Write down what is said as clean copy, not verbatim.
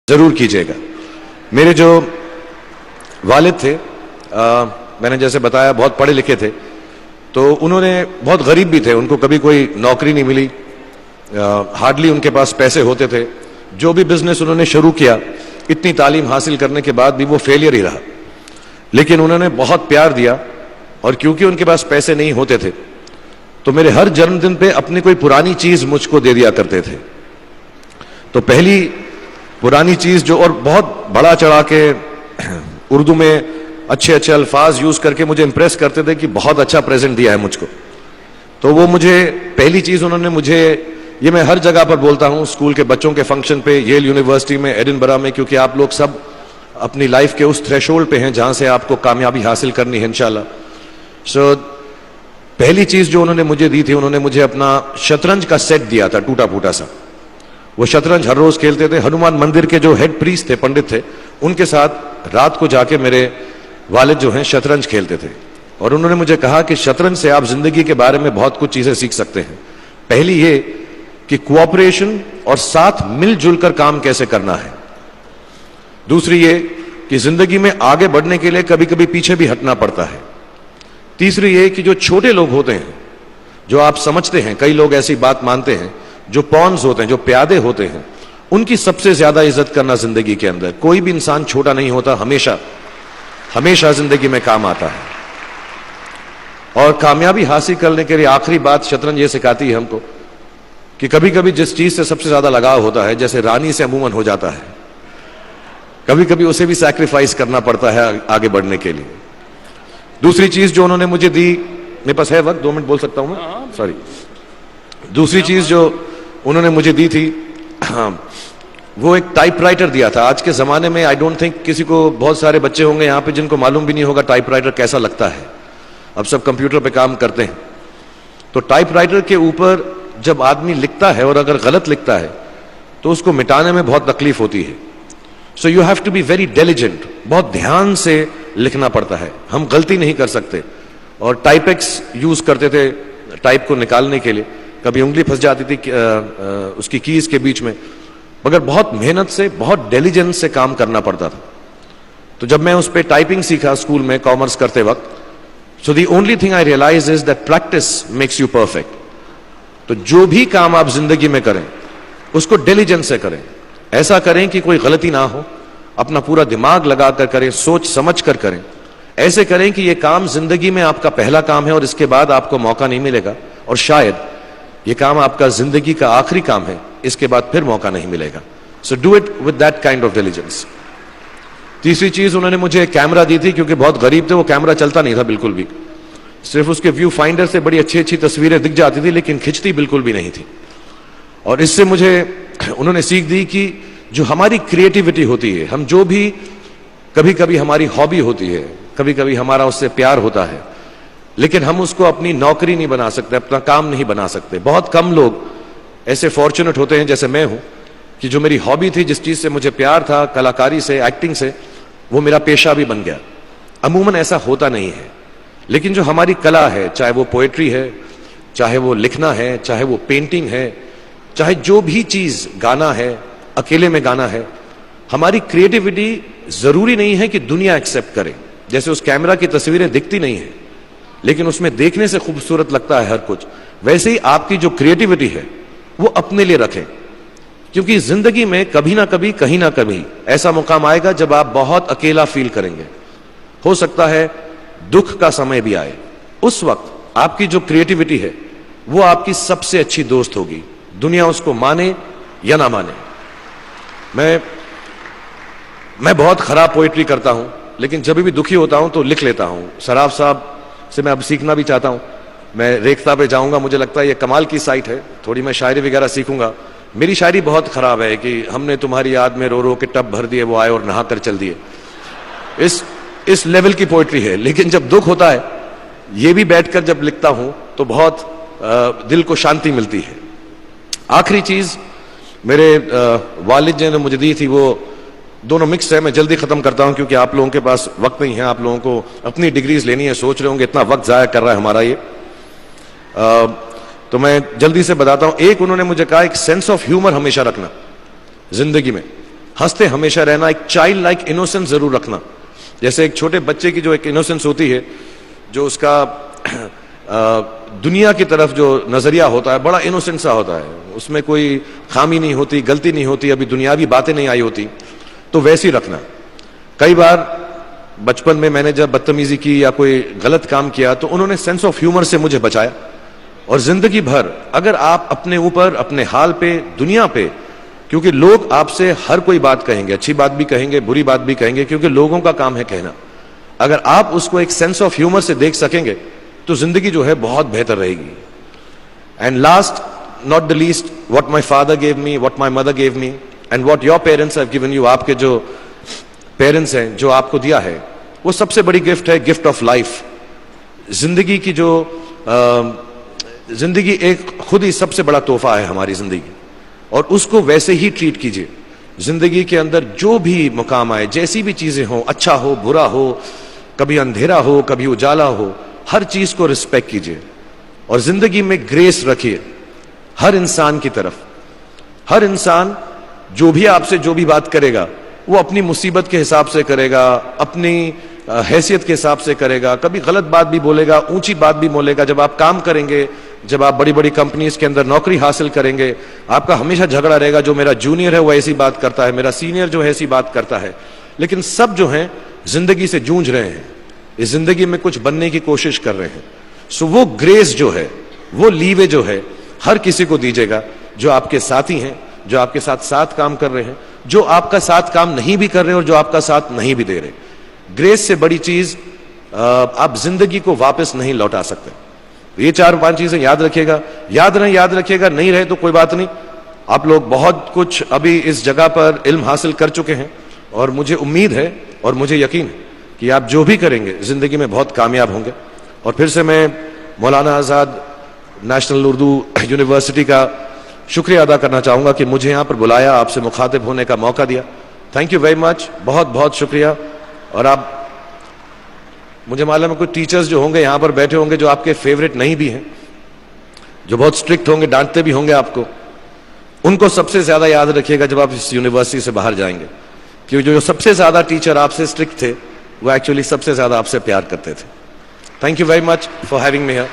जरूर कीजिएगा। मेरे जो वालिद थे, मैंने जैसे बताया बहुत पढ़े लिखे थे, तो उन्होंने बहुत गरीब भी थे, उनको कभी कोई नौकरी नहीं मिली, हार्डली उनके पास पैसे होते थे। जो भी बिजनेस उन्होंने शुरू किया, इतनी तालीम हासिल करने के बाद भी वो फेलियर ही रहा। लेकिन उन्होंने बहुत प्यार दिया, और क्योंकि उनके पास पैसे नहीं होते थे तो मेरे हर जन्मदिन पे अपनी कोई पुरानी चीज मुझको दे दिया करते थे। तो पहली पुरानी चीज जो, और बहुत बड़ा चढ़ा के उर्दू में अच्छे अच्छे अल्फाज यूज करके मुझे इंप्रेस करते थे कि बहुत अच्छा प्रेजेंट दिया है मुझको। तो वो मुझे पहली चीज उन्होंने मुझे, ये मैं हर जगह पर बोलता हूं, स्कूल के बच्चों के फंक्शन पे, येल यूनिवर्सिटी में, एडिनबरा में, क्योंकि आप लोग सब अपनी लाइफ के उस थ्रेशोल्ड पे हैं जहां से आपको कामयाबी हासिल करनी है इंशाल्लाह। सो पहली चीज जो उन्होंने मुझे दी थी, उन्होंने मुझे अपना शतरंज का सेट दिया था, टूटा फूटा सा। वो शतरंज हर रोज खेलते थे। हनुमान मंदिर के जो हेड प्रीस्ट थे, पंडित थे, उनके साथ रात को जाके मेरे वालिद जो हैं शतरंज खेलते थे। और उन्होंने मुझे कहा कि शतरंज से आप जिंदगी के बारे में बहुत कुछ चीजें सीख सकते हैं। पहली ये कि कोऑपरेशन और साथ मिलजुल कर काम कैसे करना है। दूसरी ये कि जिंदगी में आगे बढ़ने के लिए कभी कभी पीछे भी हटना पड़ता है। तीसरी ये कि जो छोटे लोग होते हैं, जो आप समझते हैं, कई लोग ऐसी बात मानते हैं, जो पॉन्स होते हैं, जो प्यादे होते हैं, उनकी सबसे ज्यादा इज्जत करना जिंदगी के अंदर। कोई भी इंसान छोटा नहीं होता, हमेशा हमेशा जिंदगी में काम आता है। और कामयाबी हासिल करने के लिए आखिरी बात शतरंज ये सिखाती है हमको कि कभी कभी जिस चीज से सबसे ज्यादा लगाव होता है, जैसे रानी से अमूमन हो जाता है, कभी कभी उसे भी सैक्रिफाइस करना पड़ता है आगे बढ़ने के लिए। दूसरी चीज जो उन्होंने मुझे दी, मेरे पास है वक्त, 2 मिनट बोल सकता हूं मैं, सॉरी। दूसरी चीज जो उन्होंने मुझे दी थी, वो एक टाइपराइटर दिया था। आज के जमाने में आई डोंट थिंक किसी को, बहुत सारे बच्चे होंगे यहाँ पे जिनको मालूम भी नहीं होगा टाइपराइटर कैसा लगता है। अब सब कंप्यूटर पे काम करते हैं। तो टाइपराइटर के ऊपर जब आदमी लिखता है और अगर गलत लिखता है तो उसको मिटाने में बहुत तकलीफ होती है। So you have to be very diligent, बहुत ध्यान से लिखना पड़ता है, हम गलती नहीं कर सकते। और टाइपेक्स यूज करते थे टाइप को निकालने के लिए, कभी उंगली फंस जाती थी उसकी कीज के बीच में, मगर बहुत मेहनत से, बहुत डिलिजेंस से काम करना पड़ता था। तो जब मैं उस पर टाइपिंग सीखा स्कूल में कॉमर्स करते वक्त, so the only thing I realise is that practice makes you perfect. तो जो भी काम आप जिंदगी में करें उसको डिलिजेंस से करें, ऐसा करें कि कोई गलती ना हो, अपना पूरा दिमाग लगाकर करें, सोच समझ कर करें। ऐसे करें कि यह काम जिंदगी में आपका पहला काम है और इसके बाद आपको मौका नहीं मिलेगा, और शायद यह काम आपका जिंदगी का आखिरी काम है, इसके बाद फिर मौका नहीं मिलेगा। So do it with that kind of diligence. तीसरी चीज उन्होंने मुझे कैमरा दी थी, क्योंकि बहुत गरीब थे, वो कैमरा चलता नहीं था बिल्कुल भी, सिर्फ उसके व्यू फाइंडर से बड़ी अच्छी अच्छी तस्वीरें दिख जाती थी, लेकिन खिंचती बिल्कुल भी नहीं थी। और इससे मुझे उन्होंने सीख दी कि जो हमारी क्रिएटिविटी होती है, हम जो भी, कभी कभी हमारी हॉबी होती है, कभी कभी हमारा उससे प्यार होता है, लेकिन हम उसको अपनी नौकरी नहीं बना सकते, अपना काम नहीं बना सकते। बहुत कम लोग ऐसे फॉर्चुनेट होते हैं जैसे मैं हूं कि जो मेरी हॉबी थी, जिस चीज से मुझे प्यार था, कलाकारी से, एक्टिंग से, वो मेरा पेशा भी बन गया। अमूमन ऐसा होता नहीं है, लेकिन जो हमारी कला है, चाहे वो पोएट्री है, चाहे वो लिखना है, चाहे वो पेंटिंग है, चाहे जो भी चीज, गाना है, अकेले में गाना है, हमारी क्रिएटिविटी जरूरी नहीं है कि दुनिया एक्सेप्ट करे। जैसे उस कैमरा की तस्वीरें दिखती नहीं है, लेकिन उसमें देखने से खूबसूरत लगता है हर कुछ, वैसे ही आपकी जो क्रिएटिविटी है वो अपने लिए रखें। क्योंकि जिंदगी में कभी ना कभी, कहीं ना कभी ऐसा मुकाम आएगा जब आप बहुत अकेला फील करेंगे। हो सकता है दुख का समय भी आए, उस वक्त आपकी जो क्रिएटिविटी है वो आपकी सबसे अच्छी दोस्त होगी, दुनिया उसको माने या ना माने। मैं बहुत खराब पोएट्री करता हूं, लेकिन जब भी दुखी होता हूं तो लिख लेता हूं। सराफ साहब से मैं अब सीखना भी चाहता हूं। मैं रेख्ता पे जाऊंगा, मुझे लगता है ये कमाल की साइट है, थोड़ी मैं शायरी वगैरह सीखूंगा। मेरी शायरी बहुत खराब है कि हमने तुम्हारी याद में रो रो के टब भर दिए, वो आए और नहा कर चल दिए। इस लेवल की पोएट्री है। लेकिन जब दुख होता है, ये भी बैठकर जब लिखता हूं तो बहुत दिल को शांति मिलती है। आखिरी चीज मेरे वालिद जी ने मुझे दी थी, वो दोनों मिक्स है, मैं जल्दी खत्म करता हूं क्योंकि आप लोगों के पास वक्त नहीं है, आप लोगों को अपनी डिग्रीज लेनी है, सोच रहे होंगे इतना वक्त जाया कर रहा है हमारा ये। तो मैं जल्दी से बताता हूं। एक, उन्होंने मुझे कहा एक सेंस ऑफ ह्यूमर हमेशा रखना जिंदगी में। हंसते हमेशा रहना, एक चाइल्ड लाइक इनोसेंस जरूर रखना। जैसे एक छोटे बच्चे की जो एक इनोसेंस होती है, जो उसका दुनिया की तरफ जो नजरिया होता है बड़ा इनोसेंट सा होता है, उसमें कोई खामी नहीं होती, गलती नहीं होती, अभी दुनियावी बातें नहीं आई होती, तो वैसी रखना। कई बार बचपन में मैंने जब बदतमीजी की या कोई गलत काम किया तो उन्होंने सेंस ऑफ ह्यूमर से मुझे बचाया। और जिंदगी भर अगर आप अपने ऊपर, अपने हाल पे, दुनिया पे, क्योंकि लोग आपसे हर कोई बात कहेंगे, अच्छी बात भी कहेंगे, बुरी बात भी कहेंगे, क्योंकि लोगों का काम है कहना। अगर आप उसको एक सेंस ऑफ ह्यूमर से देख सकेंगे तो जिंदगी जो है बहुत बेहतर रहेगी। And last not the least, what my father gave me, what my mother gave me and what your parents have given you, आपके जो पेरेंट्स हैं जो आपको दिया है, वो सबसे बड़ी गिफ्ट है, गिफ्ट ऑफ लाइफ। जिंदगी की जो जिंदगी एक खुद ही सबसे बड़ा तोहफा है हमारी जिंदगी, और उसको वैसे ही ट्रीट कीजिए। जिंदगी के अंदर जो भी मुकाम आए, जैसी भी चीजें हो, अच्छा हो बुरा हो, कभी अंधेरा हो कभी उजाला हो, हर चीज को रिस्पेक्ट कीजिए और जिंदगी में ग्रेस रखिए हर इंसान की तरफ। हर इंसान जो भी आपसे जो भी बात करेगा वो अपनी मुसीबत के हिसाब से करेगा, अपनी हैसियत के हिसाब से करेगा, कभी गलत बात भी बोलेगा, ऊंची बात भी बोलेगा। जब आप काम करेंगे, जब आप बड़ी बड़ी कंपनीज के अंदर नौकरी हासिल करेंगे, आपका हमेशा झगड़ा रहेगा, जो मेरा जूनियर है वो ऐसी बात करता है, मेरा सीनियर जो है ऐसी बात करता है। लेकिन सब जो हैं जिंदगी से जूझ रहे हैं, इस जिंदगी में कुछ बनने की कोशिश कर रहे हैं। सो वो ग्रेस जो है, वो लीवे जो है, हर किसी को दीजिएगा जो आपके साथी हैं, जो आपके साथ साथ काम कर रहे हैं, जो आपका साथ काम नहीं भी कर रहे और जो आपका साथ नहीं भी दे रहे। ग्रेस से बड़ी चीज आप जिंदगी को वापस नहीं लौटा सकते। ये 4-5 चीजें याद रखिएगा। याद रखिएगा, नहीं रहे तो कोई बात नहीं। आप लोग बहुत कुछ अभी इस जगह पर इल्म हासिल कर चुके हैं और मुझे उम्मीद है और मुझे यकीन है कि आप जो भी करेंगे जिंदगी में बहुत कामयाब होंगे। और फिर से मैं मौलाना आजाद नेशनल उर्दू यूनिवर्सिटी का शुक्रिया अदा करना चाहूंगा कि मुझे यहां पर बुलाया, आपसे मुखातिब होने का मौका दिया। थैंक यू वेरी मच, बहुत बहुत शुक्रिया। और आप, मुझे मालूम है कुछ टीचर्स जो होंगे यहां पर बैठे होंगे जो आपके फेवरेट नहीं भी हैं, जो बहुत स्ट्रिक्ट होंगे, डांटते भी होंगे आपको, उनको सबसे ज्यादा याद रखिएगा जब आप इस यूनिवर्सिटी से बाहर जाएंगे, क्योंकि जो सबसे ज्यादा टीचर आपसे स्ट्रिक्ट थे वो एक्चुअली सबसे ज्यादा आपसे प्यार करते थे। Thank you very much for having me here.